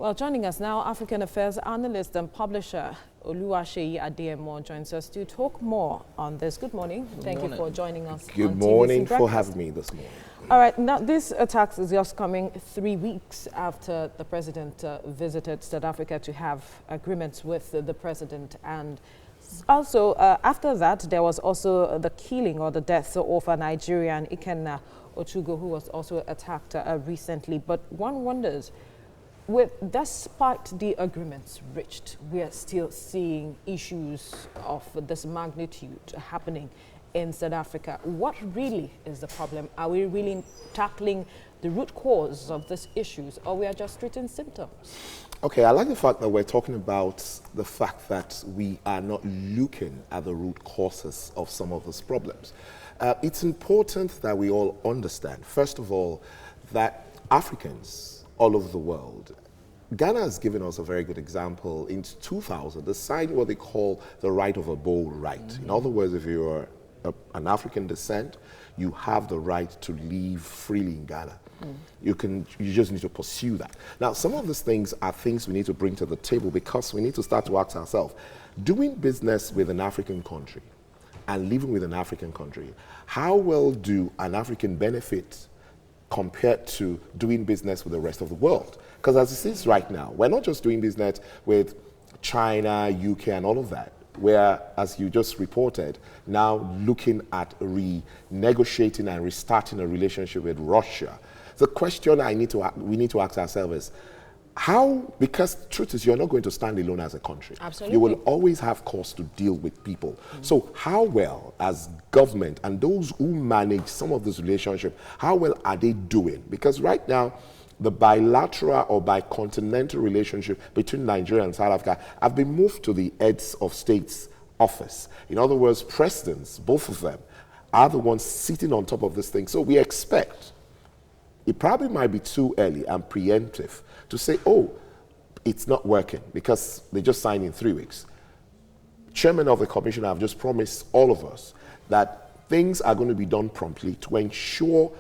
Well, joining us now, African Affairs analyst and publisher Oluwaseyi Adeyemo joins us to talk more on this. Good morning. Thank you for joining us. Good morning for having me this morning. All right, now this attack is just coming 3 weeks after the president visited South Africa to have agreements with the president, and also after that there was also the killing or the death of a Nigerian, Ikenna Ochugo, who was also attacked recently. But one wonders, despite the agreements reached, we are still seeing issues of this magnitude happening in South Africa. What really is the problem? Are we really tackling the root cause of these issues, or we are just treating symptoms? Okay, I like the fact that we're talking about the fact that we are not looking at the root causes of some of these problems. It's important that we all understand, first of all, that Africans all over the world, Ghana has given us a very good example. In 2000, they signed what they call the right of a bold right. In other words, if you are an African descent, you have the right to live freely in Ghana. You just need to pursue that. Now, some of these things are things we need to bring to the table, because we need to start to ask ourselves, doing business with an African country and living with an African country, how well do an African benefit compared to doing business with the rest of the world? Because as it is right now, we're not just doing business with China, UK, and all of that. We're, as you just reported, now looking at renegotiating and restarting a relationship with Russia. The question we need to ask ourselves is, how, because the truth is you're not going to stand alone as a country. Absolutely. You will always have cause to deal with people. So how well, as government and those who manage some of this relationship, how well are they doing? Because right now, the bilateral or bicontinental relationship between Nigeria and South Africa have been moved to the heads of states office. In other words, presidents, both of them, are the ones sitting on top of this thing. So we expect, it probably might be too early and preemptive to say, oh, it's not working because they just signed in 3 weeks. Chairman of the commission have just promised all of us that things are going to be done promptly to ensure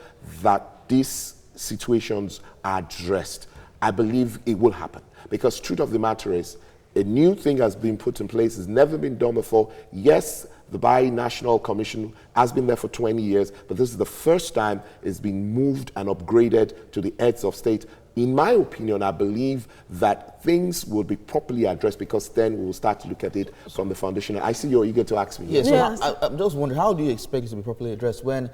that these situations are addressed. I believe it will happen, because truth of the matter is, a new thing has been put in place. It's never been done before. Yes, the Bi-National Commission has been there for 20 years, but this is the first time it's been moved and upgraded to the heads of state. In my opinion, I believe that things will be properly addressed, because then we will start to look at it from the foundation. I see you're eager to ask me. Yes, so I'm just wondering, how do you expect it to be properly addressed when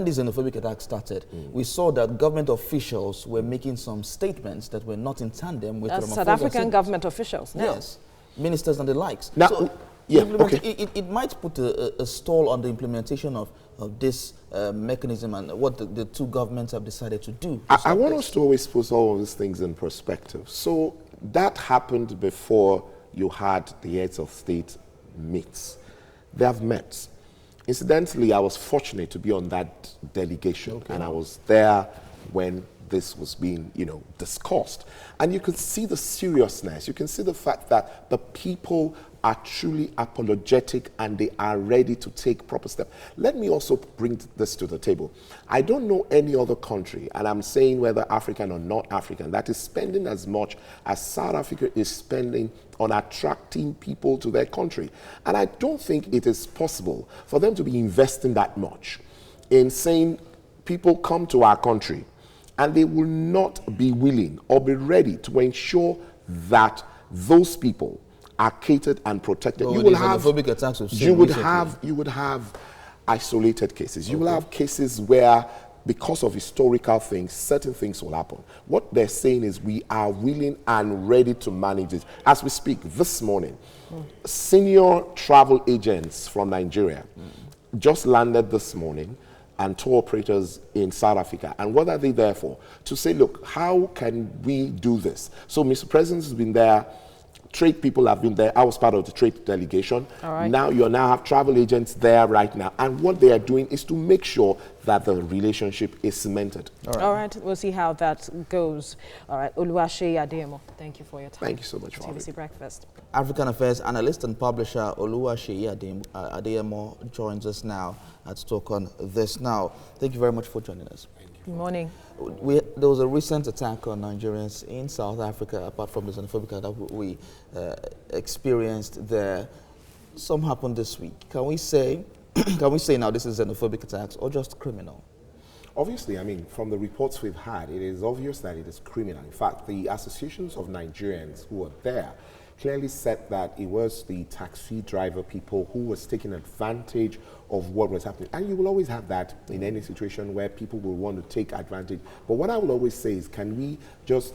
this xenophobic attack started? We saw that government officials were making some statements that were not in tandem with South African government officials. No. Yes, ministers and the likes. Now, so it might put a stall on the implementation of this mechanism and what the two governments have decided to do. I want us to always put all of these things in perspective. So that happened before you had the heads of state meet. They have met. Incidentally, I was fortunate to be on that delegation, and I was there when this was being, discussed. And you could see the seriousness. You can see the fact that the people are truly apologetic and they are ready to take proper steps. Let me also bring this to the table. I don't know any other country, and I'm saying whether African or not African, that is spending as much as South Africa is spending on attracting people to their country. And I don't think it is possible for them to be investing that much in saying people come to our country and they will not be willing or be ready to ensure that those people are catered and protected. Well, you would have isolated cases. You will have cases where, because of historical things, certain things will happen. What they're saying is we are willing and ready to manage it. As we speak this morning, senior travel agents from Nigeria just landed this morning, and tour operators in South Africa. And what are they there for? To say, look, how can we do this? So Mr. President has been there, trade people have been there. I was part of the trade delegation. All right. Now you now have travel agents there right now. And what they are doing is to make sure that the relationship is cemented. All right. We'll see how that goes. All right. Oluwaseyi Adeyemo, thank you for your time. Thank you so much for having me. TVC Breakfast. African Affairs analyst and publisher Oluwaseyi Adeyemo joins us now to talk on this now. Thank you very much for joining us. Thank you. Good morning. There was a recent attack on Nigerians in South Africa, apart from the xenophobic that we experienced there. Some happened this week. Can we say, now this is xenophobic attacks or just criminal? Obviously, I mean, from the reports we've had, it is obvious that it is criminal. In fact, the associations of Nigerians who were there clearly said that it was the taxi driver people who was taking advantage of what was happening. And you will always have that in any situation where people will want to take advantage. But what I will always say is, can we just,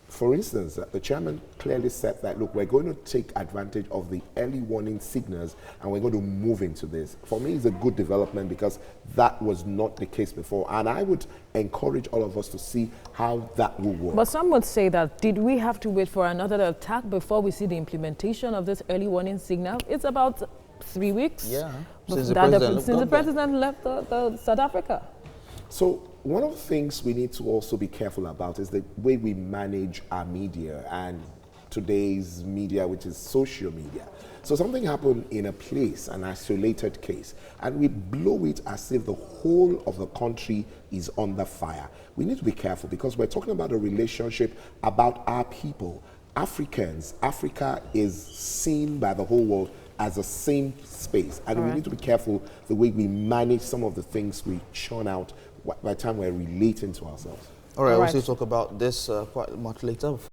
for instance, the chairman clearly said that, look, we're going to take advantage of the early warning signals and we're going to move into this. For me, it's a good development because that was not the case before. And I would encourage all of us to see how that will work. But some would say that, did we have to wait for another attack before we see the implementation of this early warning signal? It's about 3 weeks since the president left South Africa. So one of the things we need to also be careful about is the way we manage our media and today's media, which is social media. So something happened in a place, an isolated case, and we blow it as if the whole of the country is under fire. We need to be careful because we're talking about a relationship about our people. Africans, Africa is seen by the whole world as the same space. And we need to be careful the way we manage some of the things we churn out by the time we're relating to ourselves. All right, we'll still talk about this quite much later.